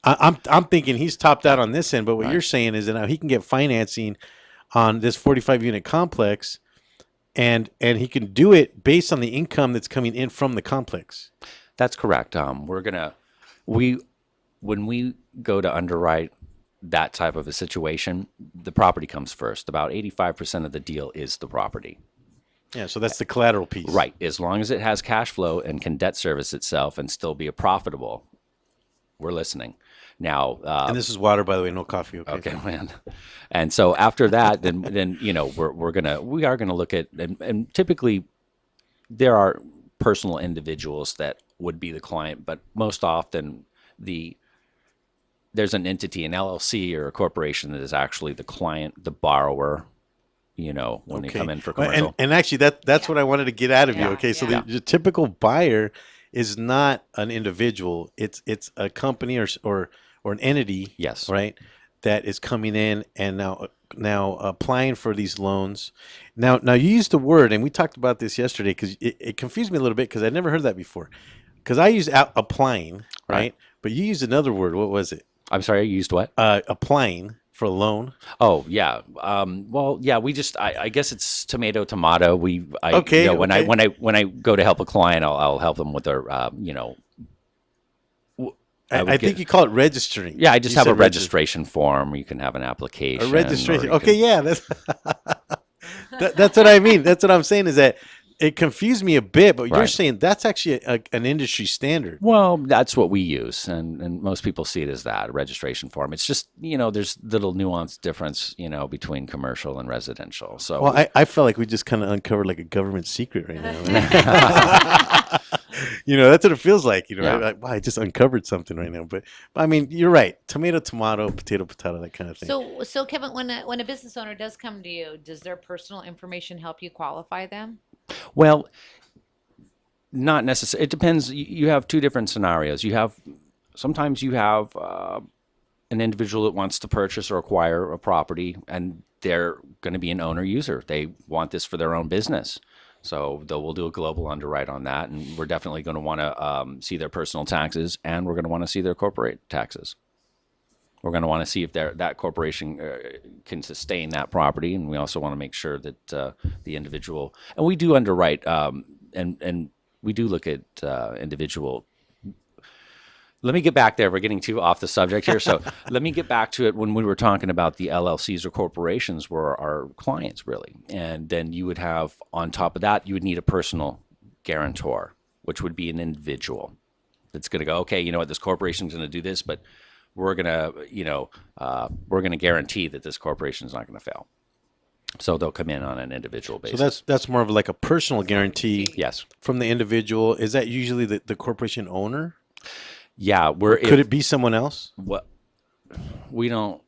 I'm thinking he's topped out on this end, but what you're saying is that now he can get financing on this 45-unit complex, and he can do it based on the income that's coming in from the complex. That's correct. When we go to underwrite that type of a situation, the property comes first. About 85% of the deal is the property. Yeah, so that's the collateral piece. Right. As long as it has cash flow and can debt service itself and still be profitable, we're listening. Now, and this is water, by the way, no coffee. Okay, man. And so after that, then we are gonna look at, and typically there are personal individuals that would be the client, but most often there's an entity, an LLC or a corporation that is actually the client, the borrower. When they come in for commercial. And actually, that's what I wanted to get out of you. Okay, so the typical buyer is not an individual; it's a company or an entity. Yes, right. That is coming in and now applying for these loans. Now you used the word, and we talked about this yesterday because it confused me a little bit because I'd never heard that before. Because I used applying, right? But you used another word. What was it? I'm sorry, you used what? Applying for a loan? Oh yeah. Well, yeah. We just. I guess it's tomato. Okay, You know, when okay. when I go to help a client, I'll help them with their. You know. I think you call it registering. Yeah, I just You have a said registration form. You can have an application. A or registration. you Okay, can- yeah, that's what I mean. That's what I'm saying is that it confused me a bit, but you're Right. saying that's actually an industry standard. Well, that's what we use, and most people see it as that, a registration form. It's just, you know, there's little nuanced difference, you know, between commercial and residential. So, Well, I felt like we just kind of uncovered like a government secret right now. You know, that's what it feels like. You know, Yeah. like, wow, I just uncovered something right now. But I mean, you're right. Tomato, tomato, potato, that kind of thing. So Kevin, when a business owner does come to you, does their personal information help you qualify them? well, not necessarily. It depends. You have two different scenarios. Sometimes you have an individual that wants to purchase or acquire a property, and they're going to be an owner user. They want this for their own business. So we'll do a global underwrite on that, and we're definitely going to want to see their personal taxes, and we're going to want to see their corporate taxes. We're going to want to see if that corporation can sustain that property, and we also want to make sure that the individual, and we do underwrite, and we do look at individual. Let me get back there. We're getting too off the subject here. So let me get back to it when we were talking about the LLCs or corporations were our clients, really. And then you would have, on top of that, you would need a personal guarantor, which would be an individual that's going to go, okay, you know what, this corporation's going to do this, but we're going to, we're going to guarantee that this corporation is not going to fail. So they'll come in on an individual basis. So that's more of like a personal guarantee. Yes. From the individual. Is that usually the corporation owner? Yeah. Could it be someone else? What we don't.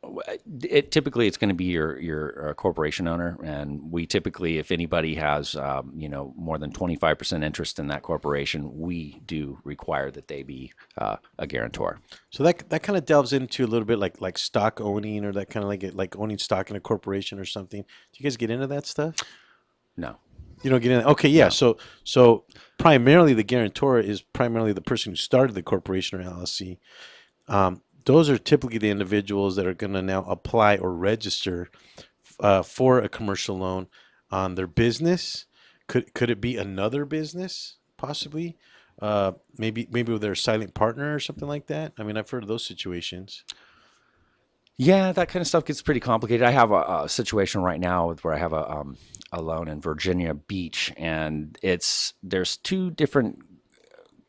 Typically it's going to be your corporation owner, and we typically, if anybody has more than 25% interest in that corporation, we do require that they be a guarantor. So that kind of delves into a little bit like stock owning, or that kind of like owning stock in a corporation or something. Do you guys get into that stuff? No. You don't get in. Okay, yeah. No. So primarily the guarantor is primarily the person who started the corporation or LLC. Those are typically the individuals that are going to now apply or register for a commercial loan on their business. Could it be another business possibly? Maybe with their silent partner or something like that. I mean, I've heard of those situations. Yeah, that kind of stuff gets pretty complicated. I have a situation right now where I have a loan in Virginia Beach, and there's two different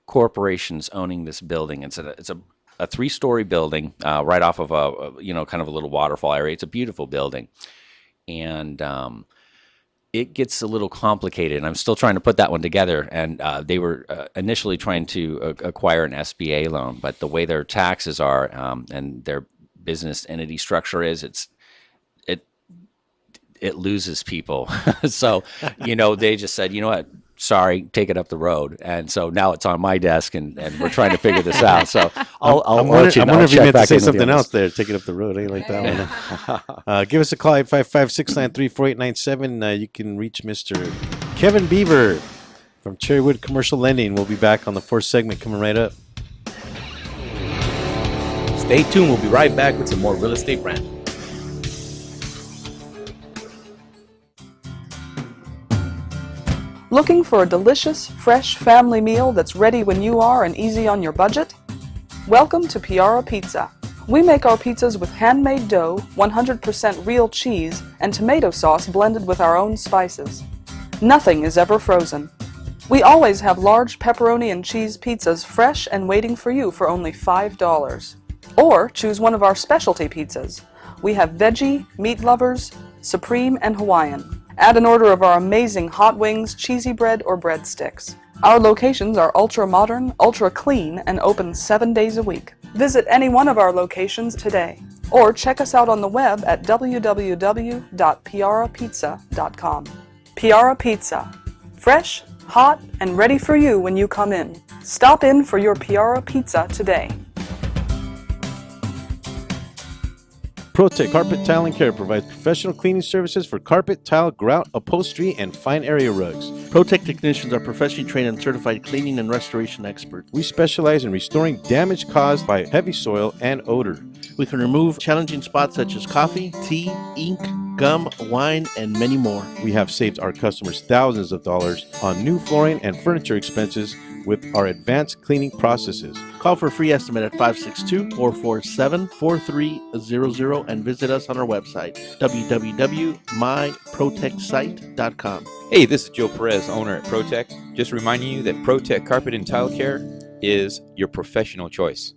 corporations owning this building. It's a 3-story building right off of a kind of a little waterfall area. It's a beautiful building, and it gets a little complicated. And I'm still trying to put that one together. And they were initially trying to acquire an SBA loan, but the way their taxes are and their business entity structure is, it loses people. So, they just said, you know what, sorry, take it up the road. And so now it's on my desk, and we're trying to figure this out. So I'm wondering if you meant to say something else there. Take it up the road. I ain't like that one. Give us a call, 855-693-4897. You can reach Mr. Kevin Beaver from Cherrywood Commercial Lending. We'll be back on the fourth segment coming right up. Stay tuned. We'll be right back with some more Real Estate Rant. Looking for a delicious, fresh family meal that's ready when you are and easy on your budget? Welcome to Piara Pizza. We make our pizzas with handmade dough, 100% real cheese, and tomato sauce blended with our own spices. Nothing is ever frozen. We always have large pepperoni and cheese pizzas fresh and waiting for you for only $5. Or choose one of our specialty pizzas. We have veggie, meat lovers, supreme, and Hawaiian. Add an order of our amazing hot wings, cheesy bread, or breadsticks. Our locations are ultra-modern, ultra-clean, and open 7 days a week. Visit any one of our locations today, or check us out on the web at www.piarapizza.com. Piara Pizza. Fresh, hot, and ready for you when you come in. Stop in for your Piara Pizza today. ProTech Carpet Tile and Care provides professional cleaning services for carpet, tile, grout, upholstery, and fine area rugs. ProTech technicians are professionally trained and certified cleaning and restoration experts. We specialize in restoring damage caused by heavy soil and odor. We can remove challenging spots such as coffee, tea, ink, gum, wine, and many more. We have saved our customers thousands of dollars on new flooring and furniture expenses with our advanced cleaning processes. Call for a free estimate at 562-447-4300 and visit us on our website, www.myprotectsite.com. Hey, this is Joe Perez, owner at Protect. Just reminding you that Protect Carpet and Tile Care is your professional choice.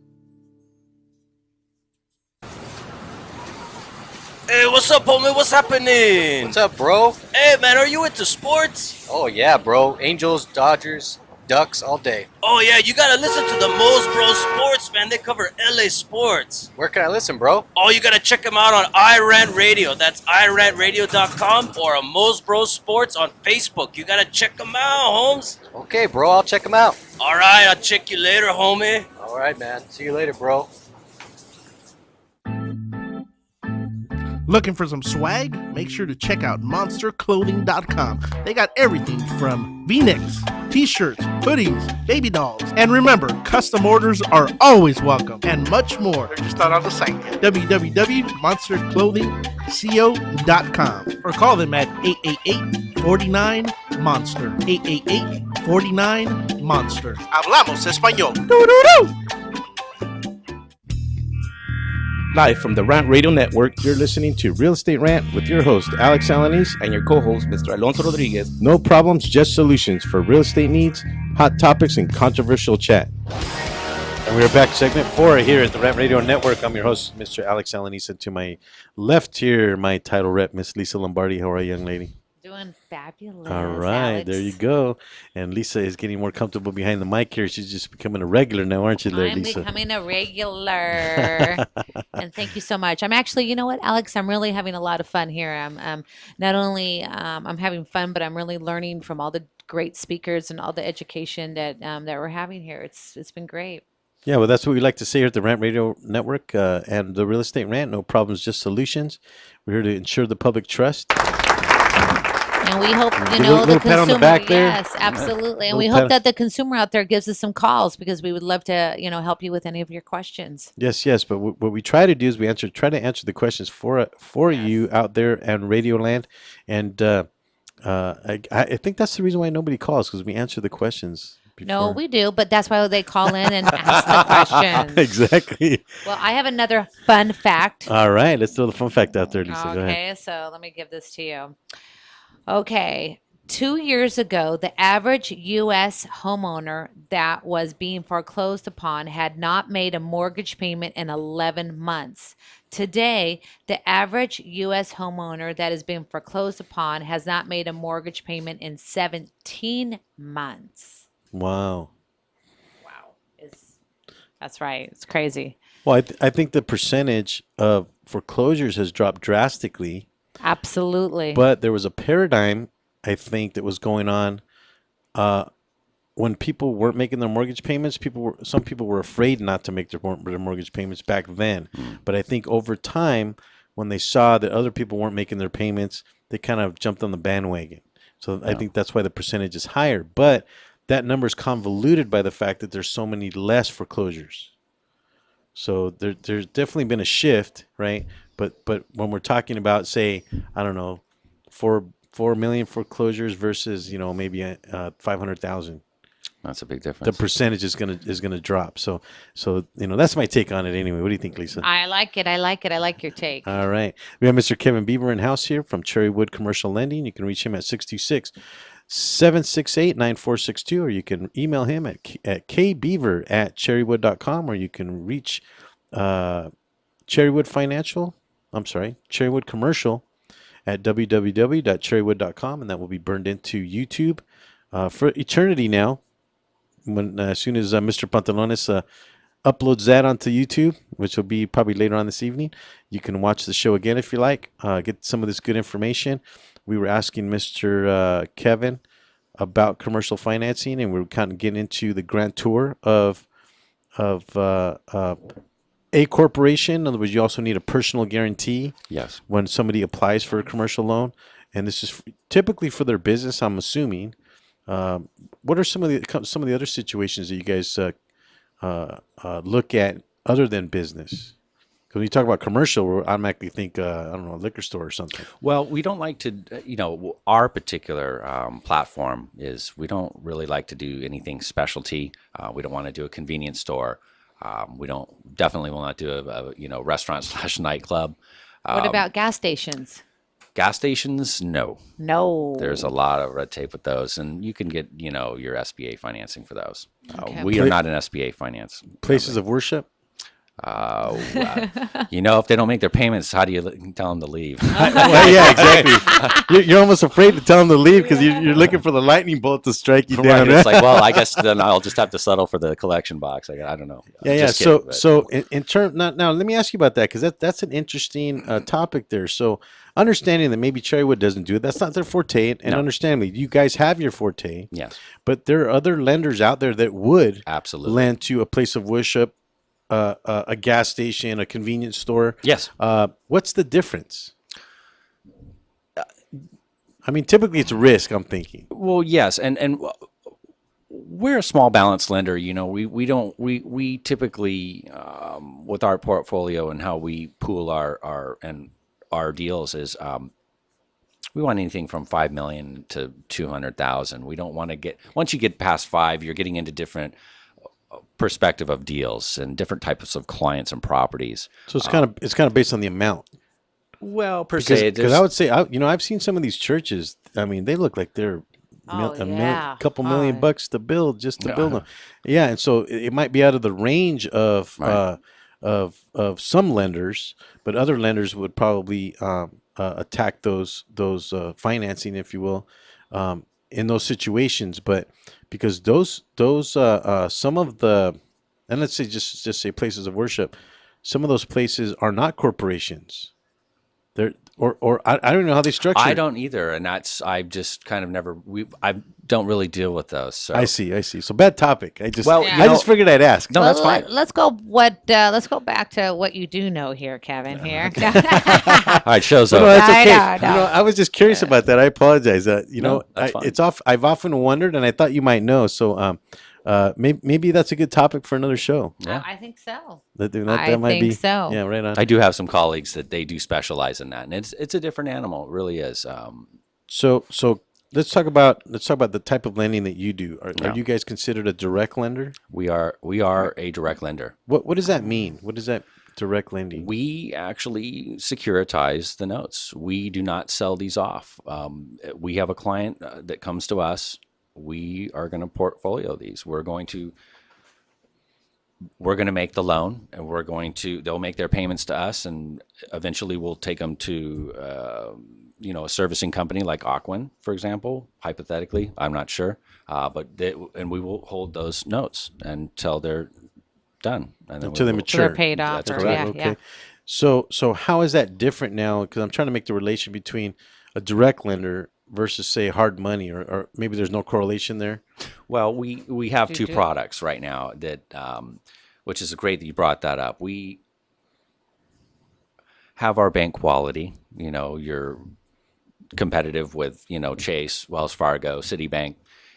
Hey, what's up, homie? What's happening? What's up, bro? Hey, man, are you into sports? Oh, yeah, bro. Angels, Dodgers, Ducks, all day. Oh, yeah, you gotta listen to the Moe's Bro Sports, man. They cover LA sports. Where can I listen, bro? Oh, you gotta check them out on iRant Radio. That's irantradio.com or on Moe's Bro Sports on Facebook. You gotta check them out, Holmes. Okay, bro, I'll check them out. All right, I'll check you later, homie. All right, man. See you later, bro. Looking for some swag? Make sure to check out monsterclothing.com. They got everything from V-necks, t-shirts, hoodies, baby dolls. And remember, custom orders are always welcome and much more. They're just not on the site yet. www.monsterclothingco.com or call them at 888-49-MONSTER. 888-49-MONSTER. Hablamos español. Doo-doo-doo! Live from the Rant Radio Network, You're listening to Real Estate Rant with your host, Alex Alanis, and your co-host, Mr. Alonso Rodriguez. No problems, just solutions for real estate needs, hot topics, and controversial chat. And we're back, segment 4 here at the Rant Radio Network. I'm your host, Mr. Alex Alanis, and to my left here, my title rep, Miss Lisa Lombardi. How are you, young lady? Doing fabulous. All right, Alex. there you go. And Lisa is getting more comfortable behind the mic here. She's just becoming a regular now, aren't you, there, I'm Lisa? becoming a regular. And thank you so much. I'm actually, you know what, Alex, I'm really having a lot of fun here. I'm not only I'm having fun, but I'm really learning from all the great speakers and all the education that we're having here. It's been great. Yeah, well, that's what we like to say here at the Rant Radio Network and the Real Estate Rant. No problems, just solutions. We're here to ensure the public trust. And we hope, you Give a know, the little pat on the consumer, back there. yes, absolutely. And Little we pat hope on- that the consumer out there gives us some calls because we would love to, you know, help you with any of your questions. Yes, yes. But what we try to do is we try to answer the questions for you out there and Radio Land. And I think that's the reason why nobody calls, because we answer the questions. No, we do, but that's why they call in and ask the questions. Exactly. Well, I have another fun fact. All right, let's throw the fun fact out there, Lisa. Go ahead. Okay, so let me give this to you. Okay, 2 years ago, the average U.S. homeowner that was being foreclosed upon had not made a mortgage payment in 11 months. Today, the average U.S. homeowner that is being foreclosed upon has not made a mortgage payment in 17 months. Wow. That's right. It's crazy. Well, I think the percentage of foreclosures has dropped drastically. Absolutely. But there was a paradigm, I think, that was going on when people weren't making their mortgage payments. Some people were afraid not to make their mortgage payments back then. But I think over time, when they saw that other people weren't making their payments, they kind of jumped on the bandwagon. So I think that's why the percentage is higher. But that number is convoluted by the fact that there's so many less foreclosures. So there's definitely been a shift, right? But when we're talking about, say, I don't know, 4 million foreclosures versus, you know, maybe 500,000, that's a big difference. the percentage is gonna drop. So you know, that's my take on it anyway. What do you think, Lisa? I like it. I like it. I like your take. All right, we have Mr. Kevin Beaver in house here from Cherrywood Commercial Lending. You can reach him at 626-768-9462, or you can email him at kbeaver@cherrywood.com, or you can reach Cherrywood Commercial at www.cherrywood.com, and that will be burned into YouTube for eternity now. When as soon as Mr. Pantalones uploads that onto YouTube, which will be probably later on this evening, you can watch the show again if you like. Get some of this good information. We were asking Mr. Kevin about commercial financing, and we were kind of getting into the grand tour of a corporation. In other words, you also need a personal guarantee. Yes. When somebody applies for a commercial loan, and this is typically for their business, I'm assuming. What are some of the other situations that you guys look at other than business? Because when you talk about commercial, we automatically think, I don't know, a liquor store or something. Well, we don't like to, our particular platform is we don't really like to do anything specialty. We don't want to do a convenience store. We definitely will not do a restaurant / nightclub. What about gas stations? Gas stations? No. No. There's a lot of red tape with those, and you can get, your SBA financing for those. Okay. We are not an SBA finance. Places of worship? If they don't make their payments, how do you tell them to leave? Well, yeah, exactly. You're almost afraid to tell them to leave because you're looking for the lightning bolt to strike you down. It's like, well, I guess then I'll just have to settle for the collection box. I don't know. Yeah, Just yeah. kidding, So in terms now, let me ask you about that because that's an interesting topic there. So understanding that maybe Cherrywood doesn't do it, that's not their forte, and No. understandably, you guys have your forte. Yes. But there are other lenders out there that would absolutely lend to a place of worship, a gas station, a convenience store. Yes. What's the difference? I mean, typically it's risk, I'm thinking. Well, yes, and we're a small balance lender. We typically with our portfolio and how we pool our deals is we want anything from $5 million to $200,000. We don't want to once you get past 5, you're getting into different perspective of deals and different types of clients and properties. So it's kind of based on the amount. Well, per se, because I would say, I've seen some of these churches. I mean, they look like they're couple million bucks to build just to build them. Yeah, and so it might be out of the range of of some lenders, but other lenders would probably attack those financing, if you will, in those situations. But because those some of the, and let's say just say places of worship, some of those places are not corporations. They're or I don't know how they structure. I don't either, and I've just kind of never I don't really deal with those. So I see. So bad topic. I just figured I'd ask. No, that's fine. Let's go back to what you do know here, Kevin. Here. All right, show's over. No, that's okay. No. I was just curious about that. I apologize. No, that's fine. I've often wondered, and I thought you might know. So maybe that's a good topic for another show. Yeah. I think so. That I might think be so. Yeah, right on. I do have some colleagues that they do specialize in that, and it's a different animal. It really is. So let's talk about the type of lending that you do. Are you guys considered a direct lender? We are a direct lender. What does that mean? What is that direct lending? We actually securitize the notes. We do not sell these off. We have a client that comes to us. We are going to portfolio these. We're going to make the loan, and they'll make their payments to us, and eventually we'll take them to a servicing company like Ocwen, for example. Hypothetically, I'm not sure, and we will hold those notes until they're done, and until they mature. They're paid off. That's correct. Okay. So how is that different now? Because I'm trying to make the relation between a direct lender versus, say, hard money, or maybe there's no correlation there. Well, we have two products right now that, which is great that you brought that up. We have our bank quality. You're competitive with Chase, Wells Fargo, Citibank,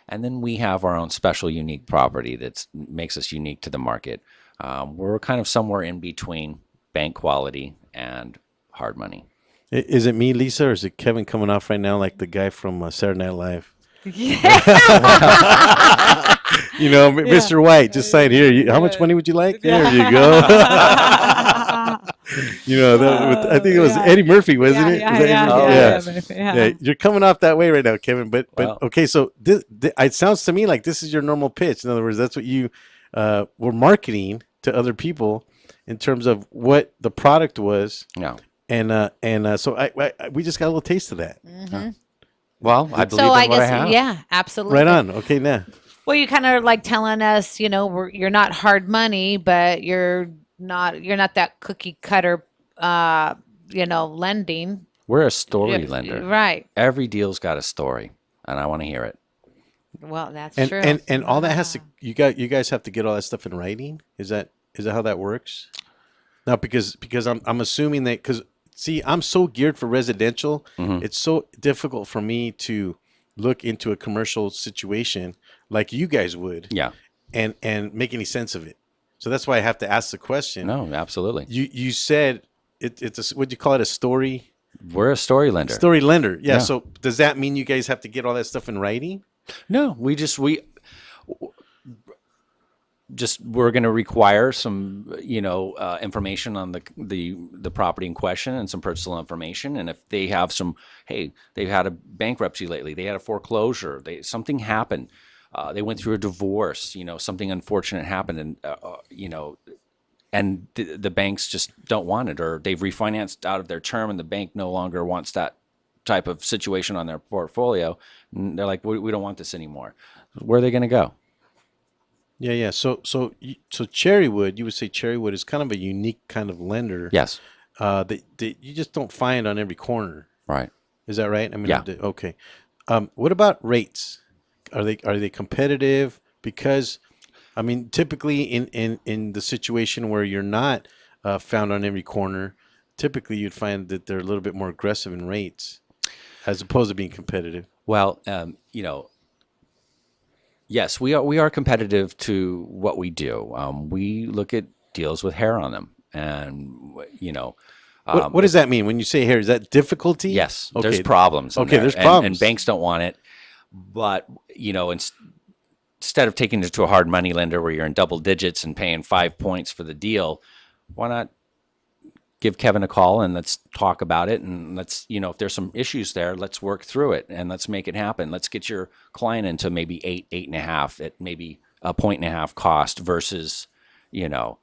and then we have our own special, unique property that makes us unique to the market. We're kind of somewhere in between bank quality and hard money. Is it me, Lisa, or is it Kevin coming off right now like the guy from Saturday Night Live? Yeah. Mr. White, just sign here. How much money would you like? There you go. I think it was Eddie Murphy, wasn't it? Yeah. You're coming off that way right now, Kevin. But okay, so it sounds to me like this is your normal pitch. In other words, that's what you were marketing to other people in terms of what the product was. Yeah. And so we just got a little taste of that. Mm-hmm. Well, I believe in what I have. Yeah, absolutely. Right on. Okay, now. Well, you're kind of like telling us, you're not hard money, but you're not that cookie cutter, lending. We're a story lender. Right. Every deal's got a story, and I want to hear it. Well, that's true. And all that has to you guys have to get all that stuff in writing. Is that how that works? Now, because I'm assuming that see, I'm so geared for residential. Mm-hmm. It's so difficult for me to look into a commercial situation like you guys would. Yeah. And make any sense of it. So that's why I have to ask the question. No, absolutely. You said it's what do you call it? A story. We're a story lender. Story lender. Yeah. So does that mean you guys have to get all that stuff in writing? No, we're going to require some, information on the property in question and some personal information. And if they have they've had a bankruptcy lately, they had a foreclosure, something happened, they went through a divorce, something unfortunate happened, and and the banks just don't want it, or they've refinanced out of their term, and the bank no longer wants that type of situation on their portfolio. And they're like, we don't want this anymore. Where are they going to go? Yeah. So Cherrywood, you would say Cherrywood is kind of a unique kind of lender. Yes. That you just don't find on every corner. Right. Is that right? I mean, yeah. Okay. What about rates? Are they competitive? Because, I mean, typically in the situation where you're not found on every corner, typically you'd find that they're a little bit more aggressive in rates, as opposed to being competitive. Well, yes, we are competitive to what we do. We look at deals with hair on them, and what does that mean when you say hair? Is that difficulty? Yes, okay. There's problems. Okay, there's problems, and banks don't want it. But instead of taking it to a hard money lender where you're in double digits and paying 5 points for the deal, why not give Kevin a call and let's talk about it, and let's, if there's some issues there, let's work through it and let's make it happen. Let's get your client into maybe 8.5 at maybe 1.5 cost versus,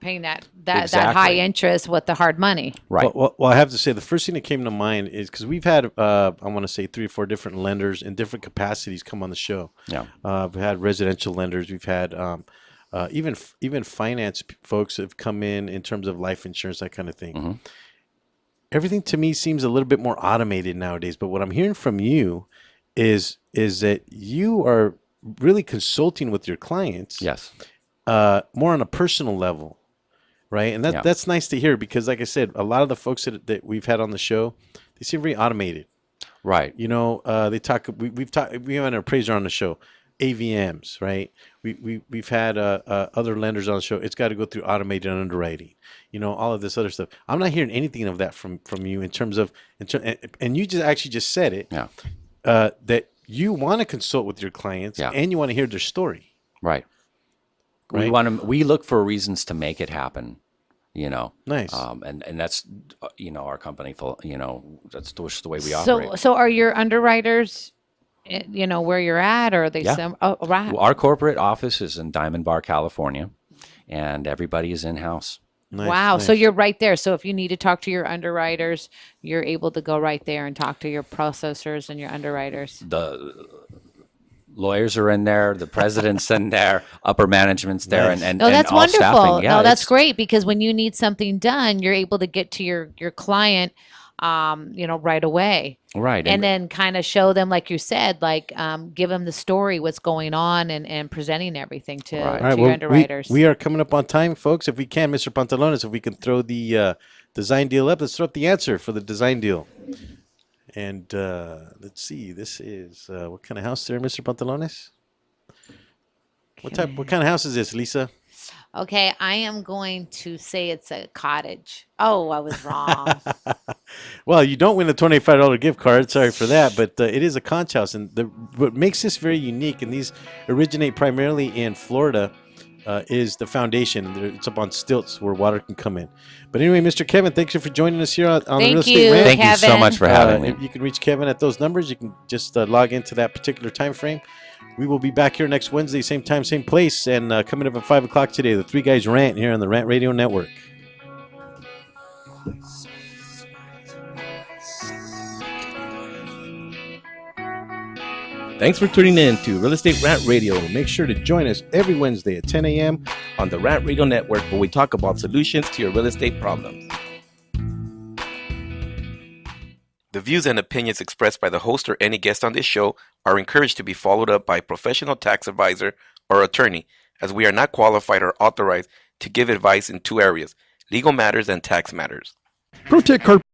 paying that Exactly. high interest with the hard money. Right. Well, I have to say the first thing that came to mind is because we've had, I want to say 3 or 4 different lenders in different capacities come on the show. Yeah. We've had residential lenders. We've had even finance folks have come in terms of life insurance, that kind of thing. Mm-hmm. Everything to me seems a little bit more automated nowadays. But what I'm hearing from you is that you are really consulting with your clients. Yes. More on a personal level, right? And that's nice to hear, because, like I said, a lot of the folks that we've had on the show, they seem very automated. Right. They talk. We have an appraiser on the show, AVMs, right? We've had other lenders on the show. It's got to go through automated underwriting. All of this other stuff. I'm not hearing anything of that from you in terms of, and you just said it. Yeah. That you want to consult with your clients, and you want to hear their story. Right. Right? We look for reasons to make it happen. Nice. And that's our company. That's just the way we operate. So are your underwriters, where you're at, or are they? Yeah. Right. Well, our corporate office is in Diamond Bar, California, and everybody is in house. Nice, wow. nice. So you're right there. So if you need to talk to your underwriters, you're able to go right there and talk to your processors and your underwriters. The lawyers are in there, the president's in there, upper management's there, Nice. and No, that's all wonderful. staffing. Yeah, no, that's it's- great, because when you need something done, you're able to get to your client, right away. Right. And then kind of show them, like you said, give them the story, what's going on, and presenting everything to, Right. to All right, your well, underwriters. we are coming up on time, folks. If we can, Mr. Pantalones, if we can throw the design deal up, let's throw up the answer for the design deal. And let's see, this is what kind of house there, Mr. Pantalones? What kind of house is this, Lisa? Okay, I am going to say it's a cottage. Oh, I was wrong. Well, you don't win a $25 gift card. Sorry for that, but it is a conch house, and what makes this very unique, and these originate primarily in Florida, is the foundation. It's up on stilts where water can come in. But anyway, Mr. Kevin, thank you for joining us here on the Real Estate Rant. Thank you so much for having me. You can reach Kevin at those numbers. You can just log into that particular time frame. We will be back here next Wednesday, same time, same place, and coming up at 5 o'clock today, the 3 Guys Rant here on the Rant Radio Network. Thanks for tuning in to Real Estate Rant Radio. Make sure to join us every Wednesday at 10 a.m. on the Rant Radio Network, where we talk about solutions to your real estate problems. The views and opinions expressed by the host or any guest on this show are encouraged to be followed up by a professional tax advisor or attorney, as we are not qualified or authorized to give advice in 2 areas: legal matters and tax matters. ProTech Carpet